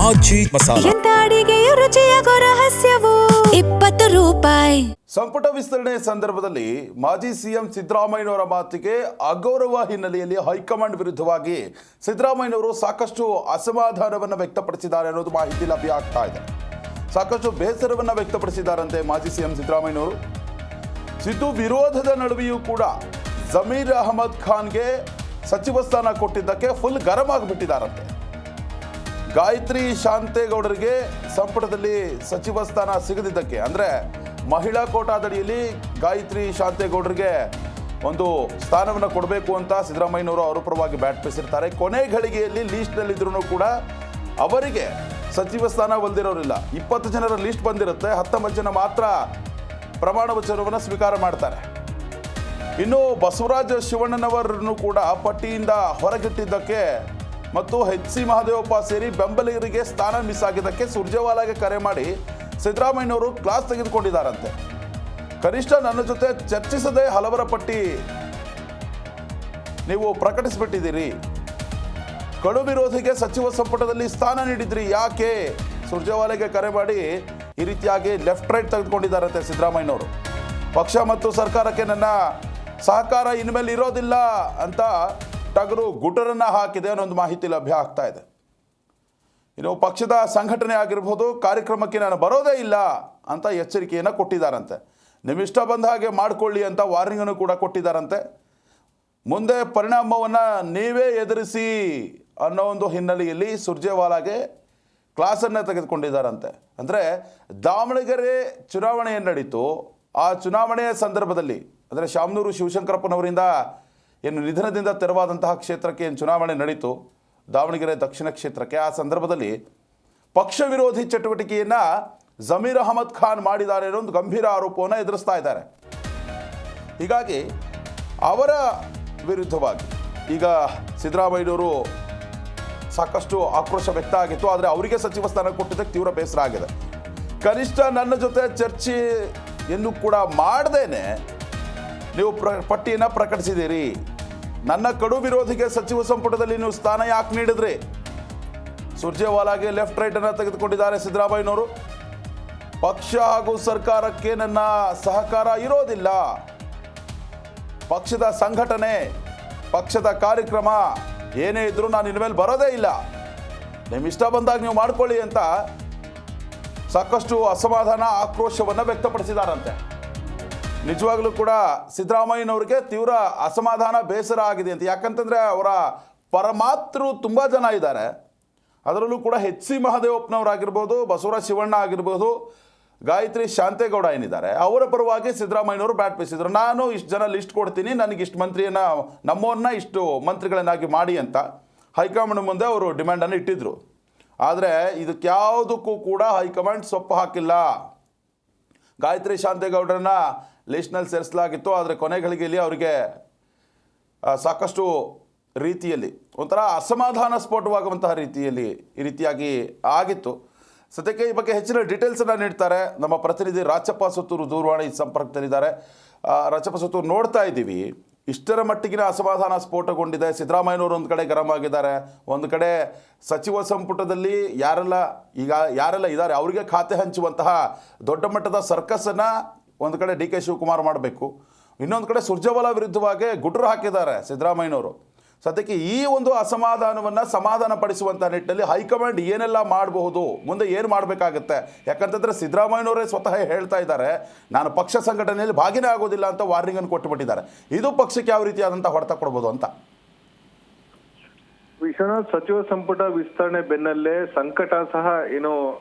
ಮಾಜಿ ಮಸಾಲ. ಎಂತ ಅಡಿಗೆಯ ರುಚಿಯಾಗೋ ರಹಸ್ಯವು 20 ರೂಪಾಯಿ. ಸಂಪುಟ ವಿಸ್ತರಣೆ ಸಂದರ್ಭದಲ್ಲಿ ಮಾಜಿ ಸಿಎಂ ಸಿದ್ದರಾಮಯ್ಯನವರ ಮಾತಿಗೆ ಅಗೌರವ ಹಿನ್ನೆಲೆಯಲ್ಲಿ ಹೈಕಮಾಂಡ್ ವಿರುದ್ಧವಾಗಿ ಸಿದ್ದರಾಮಯ್ಯನವರು ಸಾಕಷ್ಟು ಅಸಮಾಧಾನವನ್ನು ವ್ಯಕ್ತಪಡಿಸಿದ್ದಾರೆ ಅನ್ನೋದು ಮಾಹಿತಿ ಲಭ್ಯ ಆಗ್ತಾ ಇದೆ. ಸಾಕಷ್ಟು ಬೇಸರವನ್ನು ವ್ಯಕ್ತಪಡಿಸಿದ್ದಾರಂತೆ ಮಾಜಿ ಸಿಎಂ ಸಿದ್ದರಾಮಯ್ಯನವರು. ಸಿದ್ದು ವಿರೋಧದ ನಡುವೆಯೂ ಕೂಡ ಜಮೀರ್ ಅಹಮದ್ ಖಾನ್ಗೆ ಸಚಿವ ಸ್ಥಾನ ಕೊಟ್ಟಿದ್ದಕ್ಕೆ ಫುಲ್ ಗರಂ ಆಗಿಬಿಟ್ಟಿದ್ದಾರಂತೆ. ಗಾಯತ್ರಿ ಶಾಂತೇಗೌಡರಿಗೆ ಸಂಪುಟದಲ್ಲಿ ಸಚಿವ ಸ್ಥಾನ ಸಿಗದಿದ್ದಕ್ಕೆ, ಅಂದರೆ ಮಹಿಳಾ ಕೋಟಾದಡಿಯಲ್ಲಿ ಗಾಯತ್ರಿ ಶಾಂತೇಗೌಡರಿಗೆ ಒಂದು ಸ್ಥಾನವನ್ನು ಕೊಡಬೇಕು ಅಂತ ಸಿದ್ದರಾಮಯ್ಯನವರು ಅವರ ಪರವಾಗಿ ಬ್ಯಾಟ್ ಬೀಸಿರ್ತಾರೆ. ಕೊನೆ ಘಳಿಗೆಯಲ್ಲಿ ಲೀಸ್ಟ್ನಲ್ಲಿದ್ರೂ ಕೂಡ ಅವರಿಗೆ ಸಚಿವ ಸ್ಥಾನ ಒಲ್ದಿರೋರಿಲ್ಲ. 20 ಜನರ ಲೀಸ್ಟ್ ಬಂದಿರುತ್ತೆ, 19 ಜನ ಮಾತ್ರ ಪ್ರಮಾಣ ವಚನವನ್ನು ಸ್ವೀಕಾರ ಮಾಡ್ತಾರೆ. ಇನ್ನು ಬಸವರಾಜ ಶಿವಣ್ಣನವರನ್ನು ಕೂಡ ಪಟ್ಟಿಯಿಂದ ಹೊರಗಿಟ್ಟಿದ್ದಕ್ಕೆ ಮತ್ತು HC ಮಹದೇವಪ್ಪ ಸೇರಿ ಬೆಂಬಲಿಗರಿಗೆ ಸ್ಥಾನ ಮಿಸ್ ಆಗಿದ್ದಕ್ಕೆ ಸುರ್ಜೇವಾಲಾಗೆ ಕರೆ ಮಾಡಿ ಸಿದ್ದರಾಮಯ್ಯನವರು ಕ್ಲಾಸ್ ತೆಗೆದುಕೊಂಡಿದ್ದಾರಂತೆ. ಕನಿಷ್ಠ ನನ್ನ ಜೊತೆ ಚರ್ಚಿಸದೆ ಹಲವರ ಪಟ್ಟಿ ನೀವು ಪ್ರಕಟಿಸಿಬಿಟ್ಟಿದ್ದೀರಿ. ಕಡು ವಿರೋಧಿಗೆ ಸಚಿವ ಸಂಪುಟದಲ್ಲಿ ಸ್ಥಾನ ನೀಡಿದ್ರಿ, ಯಾಕೆ? ಸುರ್ಜೇವಾಲಾಗೆ ಕರೆ ಮಾಡಿ ಈ ರೀತಿಯಾಗಿ ಲೆಫ್ಟ್ ರೈಟ್ ತೆಗೆದುಕೊಂಡಿದ್ದಾರಂತೆ ಸಿದ್ದರಾಮಯ್ಯನವರು. ಪಕ್ಷ ಮತ್ತು ಸರ್ಕಾರಕ್ಕೆ ನನ್ನ ಸಹಕಾರ ಇನ್ಮೇಲೆ ಇರೋದಿಲ್ಲ ಅಂತ ಟಗರು ಗುಟರನ್ನು ಹಾಕಿದೆ ಅನ್ನೊಂದು ಮಾಹಿತಿ ಲಭ್ಯ ಆಗ್ತಾ ಇದೆ. ಇನ್ನು ಪಕ್ಷದ ಸಂಘಟನೆ ಆಗಿರ್ಬೋದು, ಕಾರ್ಯಕ್ರಮಕ್ಕೆ ನಾನು ಬರೋದೇ ಇಲ್ಲ ಅಂತ ಎಚ್ಚರಿಕೆಯನ್ನು ಕೊಟ್ಟಿದ್ದಾರಂತೆ. ನಿಮ್ಮಿಷ್ಟ ಬಂದ ಹಾಗೆ ಮಾಡಿಕೊಳ್ಳಿ ಅಂತ ವಾರ್ನಿಂಗನ್ನು ಕೂಡ ಕೊಟ್ಟಿದ್ದಾರಂತೆ. ಮುಂದೆ ಪರಿಣಾಮವನ್ನು ನೀವೇ ಎದುರಿಸಿ ಅನ್ನೋ ಒಂದು ಹಿನ್ನೆಲೆಯಲ್ಲಿ ಸುರ್ಜೇವಾಲಾಗೆ ಕ್ಲಾಸನ್ನು ತೆಗೆದುಕೊಂಡಿದ್ದಾರಂತೆ. ಅಂದರೆ ದಾವಣಗೆರೆ ಚುನಾವಣೆ ಏನು ನಡೀತು, ಆ ಚುನಾವಣೆಯ ಸಂದರ್ಭದಲ್ಲಿ, ಅಂದರೆ ಶಾಮನೂರು ಶಿವಶಂಕರಪ್ಪನವರಿಂದ ಏನು ನಿಧನದಿಂದ ತೆರವಾದಂತಹ ಕ್ಷೇತ್ರಕ್ಕೆ ಏನು ಚುನಾವಣೆ ನಡೀತು, ದಾವಣಗೆರೆ ದಕ್ಷಿಣ ಕ್ಷೇತ್ರಕ್ಕೆ, ಆ ಸಂದರ್ಭದಲ್ಲಿ ಪಕ್ಷ ವಿರೋಧಿ ಚಟುವಟಿಕೆಯನ್ನು ಜಮೀರ್ ಅಹಮದ್ ಖಾನ್ ಮಾಡಿದ್ದಾರೆ ಅನ್ನೋ ಒಂದು ಗಂಭೀರ ಆರೋಪವನ್ನು ಎದುರಿಸ್ತಾ ಇದ್ದಾರೆ. ಹೀಗಾಗಿ ಅವರ ವಿರುದ್ಧವಾಗಿ ಈಗ ಸಿದ್ದರಾಮಯ್ಯನವರು ಸಾಕಷ್ಟು ಆಕ್ರೋಶ ವ್ಯಕ್ತ ಆಗಿತ್ತು. ಆದರೆ ಅವರಿಗೆ ಸಚಿವ ಸ್ಥಾನ ಕೊಟ್ಟಿದ್ದಕ್ಕೆ ತೀವ್ರ ಬೇಸರ ಆಗಿದೆ. ಕನಿಷ್ಠ ನನ್ನ ಜೊತೆ ಚರ್ಚೆಯನ್ನು ಕೂಡ ಮಾಡದೇನೆ ನೀವು ಪಟ್ಟಿಯನ್ನು ಪ್ರಕಟಿಸಿದ್ದೀರಿ. ನನ್ನ ಕಡು ವಿರೋಧಿಗೆ ಸಚಿವ ಸಂಪುಟದಲ್ಲಿ ನೀವು ಸ್ಥಾನ ಯಾಕೆ ನೀಡಿದ್ರಿ? ಸುರ್ಜೇವಾಲಾಗೆ ಲೆಫ್ಟ್ ರೈಟನ್ನು ತೆಗೆದುಕೊಂಡಿದ್ದಾರೆ ಸಿದ್ದರಾಮಯ್ಯನವರು. ಪಕ್ಷ ಹಾಗೂ ಸರ್ಕಾರಕ್ಕೆ ನನ್ನ ಸಹಕಾರ ಇರೋದಿಲ್ಲ. ಪಕ್ಷದ ಸಂಘಟನೆ, ಪಕ್ಷದ ಕಾರ್ಯಕ್ರಮ ಏನೇ ಇದ್ರೂ ನಾನು ಇನ್ಮೇಲೆ ಬರೋದೇ ಇಲ್ಲ. ನಿಮ್ಮ ಇಷ್ಟ ಬಂದಾಗ ನೀವು ಮಾಡ್ಕೊಳ್ಳಿ ಅಂತ ಸಾಕಷ್ಟು ಅಸಮಾಧಾನ, ಆಕ್ರೋಶವನ್ನು ವ್ಯಕ್ತಪಡಿಸಿದಾರಂತೆ. ನಿಜವಾಗ್ಲೂ ಕೂಡ ಸಿದ್ದರಾಮಯ್ಯನವ್ರಿಗೆ ತೀವ್ರ ಅಸಮಾಧಾನ, ಬೇಸರ ಆಗಿದೆ ಅಂತ. ಯಾಕಂತಂದರೆ ಅವರ ಪರಮಾತೃರು ತುಂಬ ಜನ ಇದ್ದಾರೆ. ಅದರಲ್ಲೂ ಕೂಡ HC ಮಹದೇವಪ್ಪನವರಾಗಿರ್ಬೋದು, ಬಸವರಾಜ ಶಿವಣ್ಣ ಆಗಿರ್ಬೋದು, ಗಾಯತ್ರಿ ಶಾಂತೇಗೌಡ ಏನಿದ್ದಾರೆ, ಅವರ ಪರವಾಗಿ ಸಿದ್ದರಾಮಯ್ಯನವರು ಬ್ಯಾಟ್ ಬೀಸಿದ್ರು. ನಾನು ಇಷ್ಟು ಜನ ಲಿಸ್ಟ್ ಕೊಡ್ತೀನಿ, ನನಗೆ ಇಷ್ಟು ಮಂತ್ರಿಯನ್ನು, ನಮ್ಮವ್ರನ್ನ ಇಷ್ಟು ಮಂತ್ರಿಗಳನ್ನಾಗಿ ಮಾಡಿ ಅಂತ ಹೈಕಮಾಂಡ್ ಮುಂದೆ ಅವರು ಡಿಮ್ಯಾಂಡನ್ನು ಇಟ್ಟಿದ್ದರು. ಆದರೆ ಇದಕ್ಕೆ ಯಾವುದಕ್ಕೂ ಕೂಡ ಹೈಕಮಾಂಡ್ ಸೊಪ್ಪು ಹಾಕಿಲ್ಲ. ಗಾಯತ್ರಿ ಶಾಂತೇಗೌಡರನ್ನ ಲಿಸ್ಟ್ನಲ್ಲಿ ಸೇರಿಸಲಾಗಿತ್ತು. ಆದರೆ ಕೊನೆಗಳಿಗೆಯಲ್ಲಿ ಅವರಿಗೆ ಸಾಕಷ್ಟು ರೀತಿಯಲ್ಲಿ ಒಂಥರ ಅಸಮಾಧಾನ ಸ್ಫೋಟವಾಗುವಂತಹ ರೀತಿಯಲ್ಲಿ ಈ ರೀತಿಯಾಗಿ ಆಗಿತ್ತು. ಸದ್ಯಕ್ಕೆ ಈ ಬಗ್ಗೆ ಹೆಚ್ಚಿನ ಡೀಟೇಲ್ಸನ್ನು ನೀಡ್ತಾರೆ ನಮ್ಮ ಪ್ರತಿನಿಧಿ ರಾಚಪ್ಪ ಸುತ್ತೂರು, ದೂರವಾಣಿ ಸಂಪರ್ಕದಲ್ಲಿದ್ದಾರೆ. ರಾಚಪ್ಪ ಸುತ್ತೂರು, ನೋಡ್ತಾ ಇದ್ದೀವಿ ಇಷ್ಟರ ಮಟ್ಟಿಗಿನ ಅಸಮಾಧಾನ ಸ್ಫೋಟಗೊಂಡಿದೆ. ಸಿದ್ದರಾಮಯ್ಯನವರು ಒಂದು ಕಡೆ ಗರಂ ಆಗಿದ್ದಾರೆ, ಒಂದು ಕಡೆ ಸಚಿವ ಸಂಪುಟದಲ್ಲಿ ಯಾರೆಲ್ಲ ಇದ್ದಾರೆ ಅವರಿಗೆ ಖಾತೆ ಹಂಚುವಂತಹ ದೊಡ್ಡ ಮಟ್ಟದ ಸರ್ಕಸನ್ನು ಒಂದು ಕಡೆ DK ಶಿವಕುಮಾರ್ ಮಾಡಬೇಕು, ಇನ್ನೊಂದು ಕಡೆ ಸುರ್ಜೇವಾಲಾ ವಿರುದ್ಧವಾಗಿ ಗುಟ್ರು ಹಾಕಿದ್ದಾರೆ ಸಿದ್ದರಾಮಯ್ಯನವರು. ಸದ್ಯಕ್ಕೆ ಈ ಒಂದು ಅಸಮಾಧಾನವನ್ನು ಸಮಾಧಾನ ಪಡಿಸುವಂಥ ನಿಟ್ಟಿನಲ್ಲಿ ಹೈಕಮಾಂಡ್ ಏನೆಲ್ಲ ಮಾಡಬಹುದು, ಮುಂದೆ ಏನು ಮಾಡಬೇಕಾಗುತ್ತೆ? ಯಾಕಂತಂದರೆ ಸಿದ್ದರಾಮಯ್ಯನವರೇ ಸ್ವತಃ ಹೇಳ್ತಾ ಇದ್ದಾರೆ, ನಾನು ಪಕ್ಷ ಸಂಘಟನೆಯಲ್ಲಿ ಭಾಗಿನೇ ಆಗೋದಿಲ್ಲ ಅಂತ ವಾರ್ನಿಂಗನ್ನು ಕೊಟ್ಟುಬಿಟ್ಟಿದ್ದಾರೆ. ಇದು ಪಕ್ಷಕ್ಕೆ ಯಾವ ರೀತಿಯಾದಂಥ ಹೊಡೆತ ಕೊಡ್ಬೋದು ಅಂತ? ವಿಶ್ವನಾಥ್, ಸಚಿವ ಸಂಪುಟ ವಿಸ್ತರಣೆ ಬೆನ್ನಲ್ಲೇ ಸಂಕಟ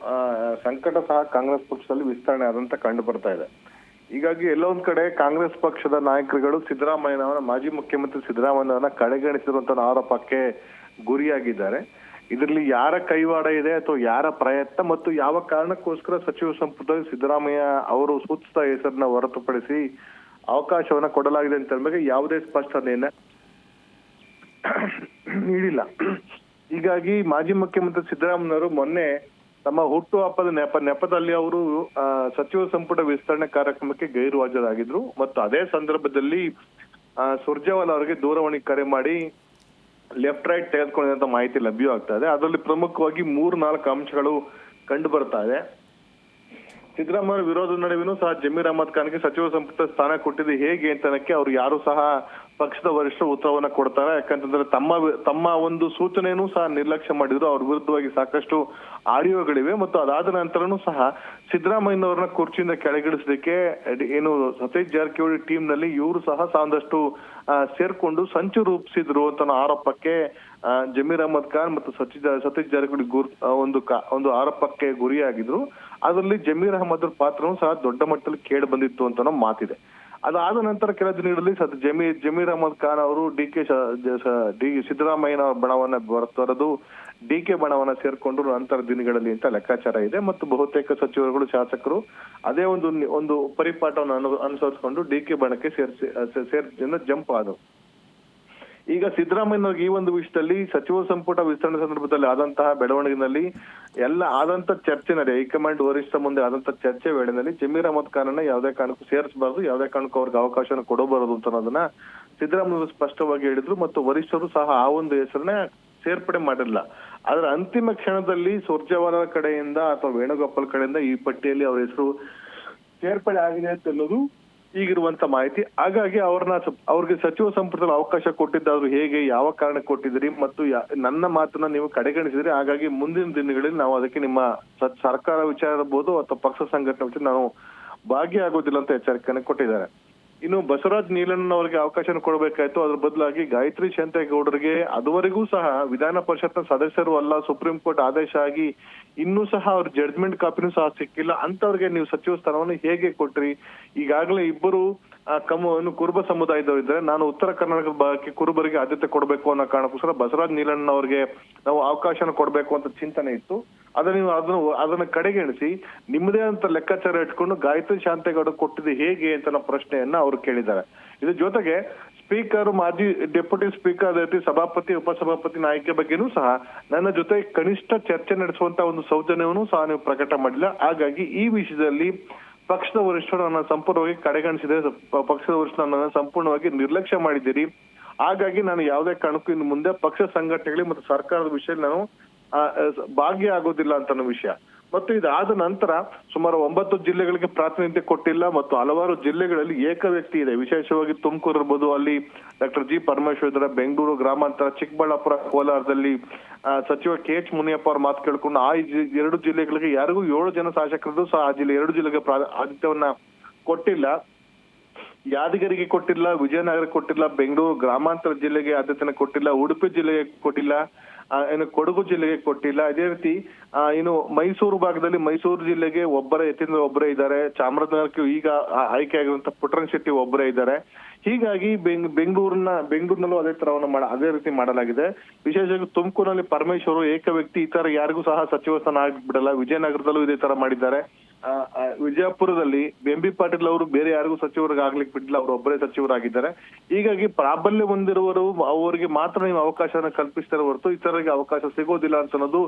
ಸಹ ಕಾಂಗ್ರೆಸ್ ಪಕ್ಷದಲ್ಲಿ ವಿಸ್ತರಣೆ ಆದಂತ ಕಂಡು ಬರ್ತಾ ಇದೆ. ಹೀಗಾಗಿ ಎಲ್ಲೋ ಒಂದ್ ಕಡೆ ಕಾಂಗ್ರೆಸ್ ಪಕ್ಷದ ನಾಯಕರುಗಳು ಸಿದ್ದರಾಮಯ್ಯನವರ, ಮಾಜಿ ಮುಖ್ಯಮಂತ್ರಿ ಸಿದ್ದರಾಮಯ್ಯನವರನ್ನ ಕಡೆಗಣಿಸಿರುವಂತ ಆರೋಪಕ್ಕೆ ಗುರಿಯಾಗಿದ್ದಾರೆ. ಇದರಲ್ಲಿ ಯಾರ ಕೈವಾಡ ಇದೆ ಅಥವಾ ಯಾರ ಪ್ರಯತ್ನ ಮತ್ತು ಯಾವ ಕಾರಣಕ್ಕೋಸ್ಕರ ಸಚಿವ ಸಂಪುಟದಲ್ಲಿ ಸಿದ್ದರಾಮಯ್ಯ ಅವರು ಸೂಚಿಸಿದ ಹೆಸರನ್ನ ಹೊರತುಪಡಿಸಿ ಅವಕಾಶವನ್ನ ಕೊಡಲಾಗಿದೆ ಅಂತ ಬಗ್ಗೆ ಯಾವುದೇ ಸ್ಪಷ್ಟನೆಯನ್ನ ನೀಡಿಲ್ಲ. ಹೀಗಾಗಿ ಮಾಜಿ ಮುಖ್ಯಮಂತ್ರಿ ಸಿದ್ದರಾಮಯ್ಯನವರು ಮೊನ್ನೆ ತಮ್ಮ ಹುಟ್ಟುಹಬ್ಬದ ನೆಪದಲ್ಲಿ ಅವರು ಸಚಿವ ಸಂಪುಟ ವಿಸ್ತರಣೆ ಕಾರ್ಯಕ್ರಮಕ್ಕೆ ಗೈರು ಹಾಜರಾಗಿದ್ರು ಮತ್ತು ಅದೇ ಸಂದರ್ಭದಲ್ಲಿ ಸುರ್ಜೇವಾಲಾ ಅವರಿಗೆ ದೂರವಾಣಿ ಕರೆ ಮಾಡಿ ಲೆಫ್ಟ್ ರೈಟ್ ತೆಗೆದುಕೊಂಡಿರುವಂತ ಮಾಹಿತಿ ಲಭ್ಯವಾಗ್ತಾ ಇದೆ. ಅದರಲ್ಲಿ ಪ್ರಮುಖವಾಗಿ 3-4 ಅಂಶಗಳು ಕಂಡು ಬರ್ತಾ ಇದೆ. ಸಿದ್ದರಾಮಯ್ಯ ವಿರೋಧದ ನಡುವೆನೂ ಸಹ ಜಮೀರ್ ಅಹಮದ್ ಖಾನ್ಗೆ ಸಚಿವ ಸಂಪುಟ ಸ್ಥಾನ ಕೊಟ್ಟಿದ್ದು ಹೇಗೆ ಅಂತನಕ್ಕೆ ಅವ್ರು ಯಾರು ಸಹ ಪಕ್ಷದ ವರಿಷ್ಠರು ಉತ್ತರವನ್ನ ಕೊಡ್ತಾರೆ. ಯಾಕಂತಂದ್ರೆ ತಮ್ಮ ಒಂದು ಸೂಚನೆಯನ್ನು ಸಹ ನಿರ್ಲಕ್ಷ್ಯ ಮಾಡಿದ್ರು. ಅವ್ರ ವಿರುದ್ಧವಾಗಿ ಸಾಕಷ್ಟು ಆಡಿಯೋಗಳಿವೆ ಮತ್ತು ಅದಾದ ನಂತರನೂ ಸಹ ಸಿದ್ದರಾಮಯ್ಯನವ್ರನ್ನ ಕುರ್ಚಿಯಿಂದ ಕೆಳಗಿಳಿಸಲಿಕ್ಕೆ ಏನು ಸತೀಶ್ ಜಾರಕಿಹೊಳಿ ಟೀಮ್ ನಲ್ಲಿ ಇವರು ಸಹ ಸಾಕಷ್ಟು ಸೇರ್ಕೊಂಡು ಸಂಚು ರೂಪಿಸಿದ್ರು ಅಂತ ಆರೋಪಕ್ಕೆ ಜಮೀರ್ ಅಹಮದ್ ಖಾನ್ ಮತ್ತು ಸತೀಶ್ ಜಾರಕಿಹೊಳಿ ಒಂದು ಆರೋಪಕ್ಕೆ ಗುರಿಯಾಗಿದ್ರು. ಅದರಲ್ಲಿ ಜಮೀರ್ ಅಹಮದ್ ಪಾತ್ರನೂ ಸಹ ದೊಡ್ಡ ಮಟ್ಟದಲ್ಲಿ ಕೇಳಿ ಬಂದಿತ್ತು ಅಂತ ಮಾತಿದೆ. ಅದಾದ ನಂತರ ಕೆಲ ದಿನಗಳಲ್ಲಿ ಜಮೀರ್ ಅಹಮದ್ ಖಾನ್ ಅವರು ಸಿದ್ದರಾಮಯ್ಯನ ಬಣವನ್ನ ತೊರೆದು DK ಬಣವನ್ನ ಸೇರ್ಕೊಂಡ್ರು ನಂತರ ದಿನಗಳಲ್ಲಿ ಅಂತ ಲೆಕ್ಕಾಚಾರ ಇದೆ. ಮತ್ತು ಬಹುತೇಕ ಸಚಿವರುಗಳು ಶಾಸಕರು ಅದೇ ಒಂದು ಪರಿಪಾಠವನ್ನು ಅನುಸರಿಸಿಕೊಂಡು DK ಬಣಕ್ಕೆ ಜಂಪ್ ಆದವು. ಈಗ ಸಿದ್ದರಾಮಯ್ಯನವ್ರಿಗೆ ಈ ಒಂದು ವಿಷಯದಲ್ಲಿ ಸಚಿವ ಸಂಪುಟ ವಿಸ್ತರಣೆ ಸಂದರ್ಭದಲ್ಲಿ ಆದಂತಹ ಬೆಳವಣಿಗೆನಲ್ಲಿ ಆದಂತ ಚರ್ಚೆ ಹೈಕಮಾಂಡ್ ವರಿಷ್ಠ ಮುಂದೆ ಆದಂತ ಚರ್ಚೆ ವೇಳೆನಲ್ಲಿ ಜಮೀರ್ ಅಹಮದ್ ಖಾನ್ ಯಾವುದೇ ಕಾರಣಕ್ಕೂ ಸೇರಿಸಬಾರದು, ಯಾವುದೇ ಕಾರಣಕ್ಕೂ ಅವ್ರಿಗೆ ಅವಕಾಶ ಕೊಡಬಾರದು ಅಂತ ಅನ್ನೋದನ್ನ ಸಿದ್ದರಾಮಯ್ಯ ಸ್ಪಷ್ಟವಾಗಿ ಹೇಳಿದ್ರು. ಮತ್ತು ವರಿಷ್ಠರು ಸಹ ಆ ಒಂದು ಹೆಸರನ್ನ ಸೇರ್ಪಡೆ ಮಾಡಿರಲಿಲ್ಲ. ಆದ್ರೆ ಅಂತಿಮ ಕ್ಷಣದಲ್ಲಿ ಸುರ್ಜೇವಾಲಾ ಕಡೆಯಿಂದ ಅಥವಾ ವೇಣುಗೋಪಾಲ್ ಕಡೆಯಿಂದ ಈ ಪಟ್ಟಿಯಲ್ಲಿ ಅವ್ರ ಹೆಸರು ಸೇರ್ಪಡೆ ಆಗಿದೆ ಅಂತ ಅನ್ನೋದು ಈಗಿರುವಂತ ಮಾಹಿತಿ. ಹಾಗಾಗಿ ಅವ್ರಿಗೆ ಸಚಿವ ಸಂಪುಟದಲ್ಲಿ ಅವಕಾಶ ಕೊಟ್ಟಿದ್ದಾದ್ರು ಹೇಗೆ, ಯಾವ ಕಾರಣ ಕೊಟ್ಟಿದ್ರಿ ಮತ್ತು ನನ್ನ ಮಾತನ್ನ ನೀವು ಕಡೆಗಣಿಸಿದ್ರಿ. ಹಾಗಾಗಿ ಮುಂದಿನ ದಿನಗಳಲ್ಲಿ ನಾವು ಅದಕ್ಕೆ ನಿಮ್ಮ ಸರ್ಕಾರ ವಿಚಾರ ಇರಬಹುದು ಅಥವಾ ಪಕ್ಷ ಸಂಘಟನೆ ವಿಚಾರ ನಾವು ಭಾಗಿಯಾಗೋದಿಲ್ಲ ಅಂತ ಎಚ್ಚರಿಕೆಯನ್ನು ಕೊಟ್ಟಿದ್ದಾರೆ. ಇನ್ನು ಬಸವರಾಜ್ ನೀಲಣ್ಣ ಅವರಿಗೆ ಅವಕಾಶ ಕೊಡಬೇಕಾಯ್ತು. ಅದ್ರ ಬದಲಾಗಿ ಗಾಯತ್ರಿ ಶಾಂತೇಗೌಡರಿಗೆ ಅದುವರೆಗೂ ಸಹ ವಿಧಾನ ಪರಿಷತ್ನ ಸದಸ್ಯರು ಅಲ್ಲ, ಸುಪ್ರೀಂ ಕೋರ್ಟ್ ಆದೇಶ ಆಗಿ ಇನ್ನೂ ಸಹ ಅವ್ರ ಜಡ್ಜ್ಮೆಂಟ್ ಕಾಪಿನೂ ಸಹ ಸಿಕ್ಕಿಲ್ಲ ಅಂತವ್ರಿಗೆ ನೀವು ಸಚಿವ ಸ್ಥಾನವನ್ನು ಹೇಗೆ ಕೊಟ್ರಿ? ಈಗಾಗಲೇ ಇಬ್ಬರು ಕುರುಬ ಸಮುದಾಯದವರು ಇದ್ದಾರೆ. ನಾನು ಉತ್ತರ ಕರ್ನಾಟಕದ ಭಾಗಕ್ಕೆ ಕುರುಬರಿಗೆ ಆದ್ಯತೆ ಕೊಡಬೇಕು ಅನ್ನೋ ಕಾರಣಕ್ಕೋಸ್ಕರ ಬಸವರಾಜ್ ನೀಲಣ್ಣ ಅವರಿಗೆ ನಾವು ಅವಕಾಶನ ಕೊಡಬೇಕು ಅಂತ ಚಿಂತನೆ ಇತ್ತು. ಅದನ್ನ ಕಡೆಗಣಿಸಿ ನಿಮ್ಮದೇ ಅಂತ ಲೆಕ್ಕಾಚಾರ ಇಟ್ಕೊಂಡು ಗಾಯತ್ರಿ ಶಾಂತೇಗೌಡ ಕೊಟ್ಟಿದ್ದು ಹೇಗೆ ಅಂತ ಪ್ರಶ್ನೆಯನ್ನ ಅವರು ಕೇಳಿದ್ದಾರೆ. ಇದ್ರ ಜೊತೆಗೆ ಸ್ಪೀಕರ್, ಮಾಜಿ ಡೆಪ್ಯೂಟಿ ಸ್ಪೀಕರ್, ಅದೇ ರೀತಿ ಸಭಾಪತಿ, ಉಪಸಭಾಪತಿ ಆಯ್ಕೆ ಬಗ್ಗೆನೂ ಸಹ ನನ್ನ ಜೊತೆ ಕನಿಷ್ಠ ಚರ್ಚೆ ನಡೆಸುವಂತ ಒಂದು ಸೌಜನ್ಯವನ್ನು ಸಹ ನೀವು ಪ್ರಕಟ ಮಾಡಿಲ್ಲ. ಹಾಗಾಗಿ ಈ ವಿಷಯದಲ್ಲಿ ಪಕ್ಷದ ವರಿಷ್ಠರು ನನ್ನ ಸಂಪೂರ್ಣವಾಗಿ ಕಡೆಗಣಿಸಿದೆ, ಪಕ್ಷದ ವರಿಷ್ಠರು ನನ್ನ ಸಂಪೂರ್ಣವಾಗಿ ನಿರ್ಲಕ್ಷ್ಯ ಮಾಡಿದ್ದೀರಿ. ಹಾಗಾಗಿ ನಾನು ಯಾವುದೇ ಕಾರಣಕ್ಕೂ ಇನ್ನು ಮುಂದೆ ಪಕ್ಷ ಸಂಘಟನೆಗಳಿಗೆ ಮತ್ತು ಸರ್ಕಾರದ ವಿಷಯದಲ್ಲಿ ನಾನು ಭಾಗಿಯಾಗೋದಿಲ್ಲ ಅಂತ ಅನ್ನೋ ವಿಷಯ. ಮತ್ತು ಇದಾದ ನಂತರ ಸುಮಾರು 9 ಜಿಲ್ಲೆಗಳಿಗೆ ಪ್ರಾತಿನಿಧ್ಯ ಕೊಟ್ಟಿಲ್ಲ ಮತ್ತು ಹಲವಾರು ಜಿಲ್ಲೆಗಳಲ್ಲಿ ಏಕ ವ್ಯಕ್ತಿ ಇದೆ. ವಿಶೇಷವಾಗಿ ತುಮಕೂರು ಇರ್ಬೋದು, ಅಲ್ಲಿ ಡಾಕ್ಟರ್ ಜಿ ಪರಮೇಶ್ವರ್ ಇದ್ದಾರೆ. ಬೆಂಗಳೂರು ಗ್ರಾಮಾಂತರ, ಚಿಕ್ಕಬಳ್ಳಾಪುರ, ಕೋಲಾರದಲ್ಲಿ ಸಚಿವ KH ಮುನಿಯಪ್ಪ ಅವ್ರ ಮಾತು ಕೇಳ್ಕೊಂಡು ಆ 2 ಜಿಲ್ಲೆಗಳಿಗೆ ಯಾರಿಗೂ 7 ಜನ ಶಾಸಕರದ್ದು ಸಹ ಆ 2 ಜಿಲ್ಲೆಗೆ ಆದ್ಯತೆಯನ್ನ ಕೊಟ್ಟಿಲ್ಲ. ಯಾದಗಿರಿಗೆ ಕೊಟ್ಟಿಲ್ಲ, ವಿಜಯನಗರ ಕೊಟ್ಟಿಲ್ಲ, ಬೆಂಗಳೂರು ಗ್ರಾಮಾಂತರ ಜಿಲ್ಲೆಗೆ ಆದ್ಯತೆನ ಕೊಟ್ಟಿಲ್ಲ, ಉಡುಪಿ ಜಿಲ್ಲೆಗೆ ಕೊಟ್ಟಿಲ್ಲ, ಕೊಡಗು ಜಿಲ್ಲೆಗೆ ಕೊಟ್ಟಿಲ್ಲ. ಅದೇ ರೀತಿ ಇನ್ನು ಮೈಸೂರು ಭಾಗದಲ್ಲಿ ಮೈಸೂರು ಜಿಲ್ಲೆಗೆ ಯತೀಂದ್ರ ಒಬ್ಬರೇ ಇದ್ದಾರೆ. ಚಾಮರಾಜನಗರಕ್ಕೆ ಈಗ ಆಯ್ಕೆ ಆಗಿರುವಂತ ಪುಟ್ಟರಂಗ ಶೆಟ್ಟಿ ಒಬ್ಬರೇ ಇದ್ದಾರೆ. ಹೀಗಾಗಿ ಬೆಂಗಳೂರಿನಲ್ಲೂ ಅದೇ ರೀತಿ ಮಾಡಲಾಗಿದೆ. ವಿಶೇಷವಾಗಿ ತುಮಕೂರಿನಲ್ಲಿ ಪರಮೇಶ್ವರು ಏಕ ವ್ಯಕ್ತಿ, ಈ ತರ ಯಾರಿಗೂ ಸಹ ಸಚಿವ ಸ್ಥಾನ ಆಗ್ಬಿಡಲ್ಲ. ವಿಜಯನಗರದಲ್ಲೂ ಇದೇ ತರ ಮಾಡಿದ್ದಾರೆ. ವಿಜಯಪುರದಲ್ಲಿ BMB ಪಾಟೀಲ್ ಅವರು ಬೇರೆ ಯಾರಿಗೂ ಸಚಿವರಿಗೆ ಆಗ್ಲಿಕ್ಕೆ ಬಿಟ್ಟಿಲ್ಲ, ಅವರು ಒಬ್ಬರೇ ಸಚಿವರಾಗಿದ್ದಾರೆ. ಹೀಗಾಗಿ ಪ್ರಾಬಲ್ಯ ಹೊಂದಿರುವವರು ಅವರಿಗೆ ಮಾತ್ರ ನೀವು ಅವಕಾಶನ ಕಲ್ಪಿಸ್ತಾರೆ ಹೊರತು ಇತರರಿಗೆ ಅವಕಾಶ ಸಿಗೋದಿಲ್ಲ ಅಂತ ಅನ್ನೋದು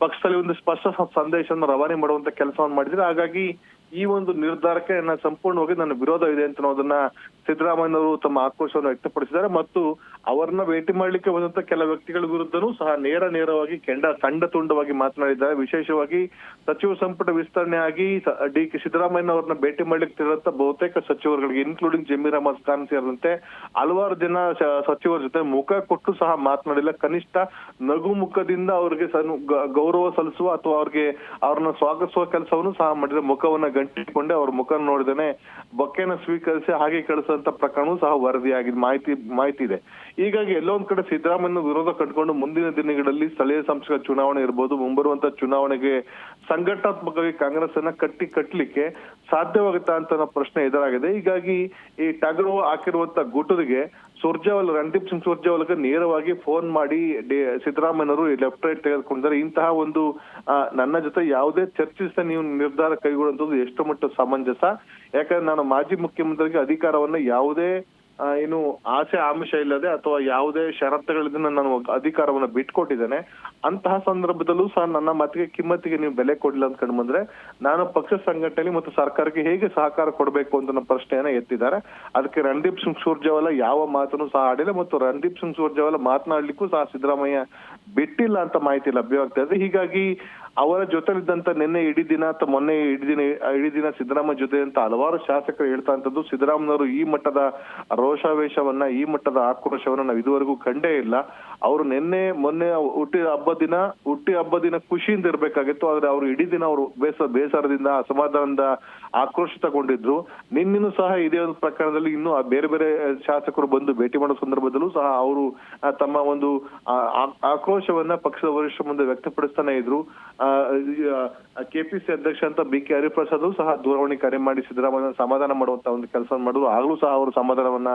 ಪಕ್ಷದಲ್ಲಿ ಒಂದು ಸ್ಪಷ್ಟ ಸಂದೇಶವನ್ನು ರವಾನೆ ಮಾಡುವಂತ ಕೆಲಸವನ್ನು ಮಾಡಿದ್ರೆ. ಹಾಗಾಗಿ ಈ ಒಂದು ನಿರ್ಧಾರಕ್ಕೆ ಸಂಪೂರ್ಣವಾಗಿ ನನ್ನ ವಿರೋಧ ಇದೆ ಅಂತ ಅನ್ನೋದನ್ನ ಸಿದ್ದರಾಮಯ್ಯನವರು ತಮ್ಮ ಆಕ್ರೋಶವನ್ನು ವ್ಯಕ್ತಪಡಿಸಿದ್ದಾರೆ. ಮತ್ತು ಅವರನ್ನ ಭೇಟಿ ಮಾಡ್ಲಿಕ್ಕೆ ಬಂದಂತ ಕೆಲ ವ್ಯಕ್ತಿಗಳ ವಿರುದ್ಧನೂ ಸಹ ನೇರವಾಗಿ ತಂಡ ತುಂಡವಾಗಿ ಮಾತನಾಡಿದ್ದಾರೆ. ವಿಶೇಷವಾಗಿ ಸಚಿವ ಸಂಪುಟ ವಿಸ್ತರಣೆ ಆಗಿ ಸಿದ್ದರಾಮಯ್ಯನವರನ್ನ ಭೇಟಿ ಮಾಡ್ಲಿಕ್ಕೆ ತಿರುವಂತ ಬಹುತೇಕ ಸಚಿವರುಗಳಿಗೆ ಇನ್ಕ್ಲೂಡಿಂಗ್ ಜಮೀರ್ ಅಹಮದ್ ಖಾನ್ ಸೇರಿದಂತೆ ಹಲವಾರು ಜನ ಸಚಿವರ ಜೊತೆ ಮುಖ ಕೊಟ್ಟು ಸಹ ಮಾತನಾಡಿಲ್ಲ. ಕನಿಷ್ಠ ನಗು ಮುಖದಿಂದ ಅವ್ರಿಗೆ ಗೌರವ ಸಲ್ಲಿಸುವ ಅಥವಾ ಅವ್ರನ್ನ ಸ್ವಾಗತಿಸುವ ಕೆಲಸವನ್ನು ಸಹ ಮಾಡಿದ್ರೆ, ಮುಖವನ್ನ ಗಂಟಿಕೊಂಡೆ ಅವ್ರ ಮುಖ ನೋಡಿದೇನೆ ಬೊಕ್ಕೆನ ಸ್ವೀಕರಿಸಿ ಹಾಗೆ ಕಳಿಸುವಂತ ಪ್ರಕರಣವೂ ಸಹ ವರದಿಯಾಗಿದೆ, ಮಾಹಿತಿ ಇದೆ. ಹೀಗಾಗಿ ಎಲ್ಲೋ ಒಂದ್ ಕಡೆ ಸಿದ್ದರಾಮಯ್ಯ ವಿರೋಧ ಕಟ್ಕೊಂಡು ಮುಂದಿನ ದಿನಗಳಲ್ಲಿ ಸ್ಥಳೀಯ ಸಂಸ್ಥೆಗಳ ಚುನಾವಣೆ ಇರ್ಬೋದು, ಮುಂಬರುವಂತ ಚುನಾವಣೆಗೆ ಸಂಘಟನಾತ್ಮಕವಾಗಿ ಕಾಂಗ್ರೆಸ್ ಅನ್ನ ಕಟ್ಟಲಿಕ್ಕೆ ಸಾಧ್ಯವಾಗುತ್ತಾ ಅಂತ ಪ್ರಶ್ನೆ ಎದುರಾಗಿದೆ. ಹೀಗಾಗಿ ಈ ಟಗರು ಹಾಕಿರುವಂತ ಗುಟುರಿಗೆ ರಣದೀಪ್ ಸಿಂಗ್ ಸುರ್ಜೇವಾಲಾಗೆ ನೇರವಾಗಿ ಫೋನ್ ಮಾಡಿ ಸಿದ್ದರಾಮಯ್ಯನವರು ಲೆಫ್ಟ್ ರೈಟ್ ತೆಗೆದುಕೊಂಡಿದ್ದಾರೆ. ಇಂತಹ ಒಂದು ನನ್ನ ಜೊತೆ ಯಾವುದೇ ಚರ್ಚಿಸದೆ ನೀವು ನಿರ್ಧಾರ ಕೈಗೊಳ್ಳುವಂತದ್ದು ಎಷ್ಟು ಮಟ್ಟ ಸಮಂಜಸ? ಯಾಕಂದ್ರೆ ನಾನು ಮಾಜಿ ಮುಖ್ಯಮಂತ್ರಿಗೆ ಅಧಿಕಾರವನ್ನ ಯಾವುದೇ ಏನು ಆಸೆ ಆಮಿಷ ಇಲ್ಲದೆ ಅಥವಾ ಯಾವುದೇ ಷರತ್ತುಗಳಿಂದ ನಾನು ಅಧಿಕಾರವನ್ನ ಬಿಟ್ಕೊಟ್ಟಿದ್ದೇನೆ. ಅಂತಹ ಸಂದರ್ಭದಲ್ಲೂ ಸಹ ನನ್ನ ಮತಿಗೆ ಕಿಮ್ಮತ್ತಿಗೆ ನೀವು ಬೆಲೆ ಕೊಡ್ಲಿಲ್ಲ ಅಂತ ಕಂಡು ಬಂದ್ರೆ ನಾನು ಪಕ್ಷ ಸಂಘಟನೆ ಮತ್ತು ಸರ್ಕಾರಕ್ಕೆ ಹೇಗೆ ಸಹಕಾರ ಕೊಡಬೇಕು ಅಂತ ನನ್ನ ಪ್ರಶ್ನೆಯನ್ನ ಎತ್ತಿದ್ದಾರೆ. ಅದಕ್ಕೆ ರಣದೀಪ್ ಸಿಂಗ್ ಸುರ್ಜೇವಾಲಾ ಯಾವ ಮಾತನ್ನು ಸಹ ಆಡಿಲ್ಲ ಮತ್ತು ರಣದೀಪ್ ಸಿಂಗ್ ಸುರ್ಜೇವಾಲಾ ಮಾತನಾಡ್ಲಿಕ್ಕೂ ಸಹ ಸಿದ್ದರಾಮಯ್ಯ ಬಿಟ್ಟಿಲ್ಲ ಅಂತ ಮಾಹಿತಿ ಲಭ್ಯವಾಗ್ತಾ ಇದೆ. ಹೀಗಾಗಿ ಅವರ ಜೊತೆಲಿದ್ದಂತ ನಿನ್ನೆ ಇಡೀ ದಿನ ಅಥವಾ ಮೊನ್ನೆ ಇಡೀ ದಿನ ಸಿದ್ದರಾಮಯ್ಯ ಜೊತೆ ಅಂತ ಹಲವಾರು ಶಾಸಕರು ಹೇಳ್ತಾ ಅಂತದ್ದು ಸಿದ್ದರಾಮಯ್ಯನವರು ಈ ಮಟ್ಟದ ರೋಷಾವೇಶವನ್ನ, ಈ ಮಟ್ಟದ ಆಕ್ರೋಶವನ್ನ ನಾವು ಇದುವರೆಗೂ ಕಂಡೇ ಇಲ್ಲ. ಅವರು ಮೊನ್ನೆ ಹುಟ್ಟಿ ಹಬ್ಬ ದಿನ ಖುಷಿಯಿಂದ ಇರ್ಬೇಕಾಗಿತ್ತು. ಆದ್ರೆ ಅವರು ಇಡೀ ದಿನ ಅವರು ಬೇಸರದಿಂದ, ಅಸಮಾಧಾನದಿಂದ ಆಕ್ರೋಶಿತಗೊಂಡಿದ್ರು. ನಿನ್ನೆನೂ ಸಹ ಇದೇ ಒಂದು ಪ್ರಕರಣದಲ್ಲಿ ಇನ್ನೂ ಬೇರೆ ಬೇರೆ ಶಾಸಕರು ಬಂದು ಭೇಟಿ ಮಾಡೋ ಸಂದರ್ಭದಲ್ಲೂ ಸಹ ಅವರು ತಮ್ಮ ಒಂದು ಆಕ್ರೋಶವನ್ನ ಪಕ್ಷದ ವರಿಷ್ಠರ ಮುಂದೆ ವ್ಯಕ್ತಪಡಿಸ್ತಾನೆ ಇದ್ರು. ಕೆಪಿಸಿ ಅಧ್ಯಕ್ಷ ಅಂತ BK ಹರಿಪ್ರಸಾದ್ ಸಹ ದೂರವಾಣಿ ಕರೆ ಮಾಡಿ ಸಿದ್ದರಾಮಯ್ಯ ಸಮಾಧಾನ ಮಾಡುವಂತ ಒಂದು ಕೆಲಸ ಮಾಡಿದ್ರು. ಆಗ್ಲೂ ಸಹ ಅವರು ಸಮಾಧಾನವನ್ನ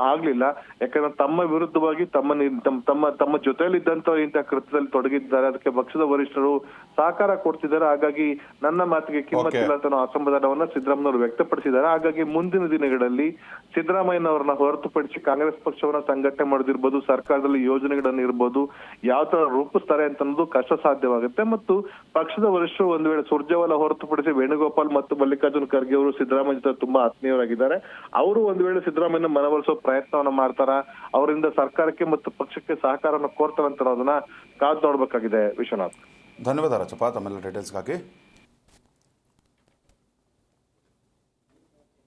ಆಗ್ಲಿಲ್ಲ. ಯಾಕಂದ್ರೆ ತಮ್ಮ ವಿರುದ್ಧವಾಗಿ ತಮ್ಮ ಜೊತೆಯಲ್ಲಿದ್ದಂತ ಇಂತಹ ಕೃತ್ಯದಲ್ಲಿ ತೊಡಗಿದ್ದಾರೆ. ಅದಕ್ಕೆ ಪಕ್ಷದ ವರಿಷ್ಠರು ಸಹಕಾರ ಕೊಡ್ತಿದ್ದಾರೆ. ಹಾಗಾಗಿ ನನ್ನ ಮಾತಿಗೆ ಕಿಮ್ಮತ್ತಿಲ್ಲ ಅಂತ ಅಸಮಾಧಾನವನ್ನ ಸಿದ್ದರಾಮಯ್ಯನವರು ವ್ಯಕ್ತಪಡಿಸಿದ್ದಾರೆ. ಹಾಗಾಗಿ ಮುಂದಿನ ದಿನಗಳಲ್ಲಿ ಸಿದ್ದರಾಮಯ್ಯನವರನ್ನ ಹೊರತುಪಡಿಸಿ ಕಾಂಗ್ರೆಸ್ ಪಕ್ಷವನ್ನ ಸಂಘಟನೆ ಮಾಡೋದಿರ್ಬೋದು, ಸರ್ಕಾರದಲ್ಲಿ ಯೋಜನೆಗಳನ್ನ ಇರ್ಬೋದು, ಯಾವ ತರ ರೂಪಿಸ್ತಾರೆ ಅಂತ ಅನ್ನೋದು ಕಷ್ಟ ಸಾಧ್ಯವಾಗುತ್ತೆ. ಮತ್ತು ಪಕ್ಷದ ವರಿಷ್ಠರು ಒಂದು ವೇಳೆ ಸುರ್ಜೇವಾಲಾ ಹೊರತುಪಡಿಸಿ ವೇಣುಗೋಪಾಲ್ ಮತ್ತು ಮಲ್ಲಿಕಾರ್ಜುನ್ ಖರ್ಗೆ ಅವರು ಸಿದ್ದರಾಮಯ್ಯ ಜೊತೆ ತುಂಬಾ ಆತ್ಮೀಯರಾಗಿದ್ದಾರೆ. ಅವರು ಒಂದು ವೇಳೆ ಸಿದ್ದರಾಮಯ್ಯನ ಮನವೊಲಿಸೋ ಪ್ರಯತ್ನವನ್ನ ಮಾಡ್ತಾರ, ಅವರಿಂದ ಸರ್ಕಾರಕ್ಕೆ ಮತ್ತು ಪಕ್ಷಕ್ಕೆ ಸಹಕಾರವನ್ನು ಕೋರ್ತಾರಂತ ಅದನ್ನ ಕಾದು ನೋಡ್ಬೇಕಾಗಿದೆ. ವಿಶ್ವನಾಥ್, ಧನ್ಯವಾದ ರಾಜಪ್ಪ ತಮ್ಮೆಲ್ಲ ಡೀಟೇಲ್ಸ್ಗಾಗಿ.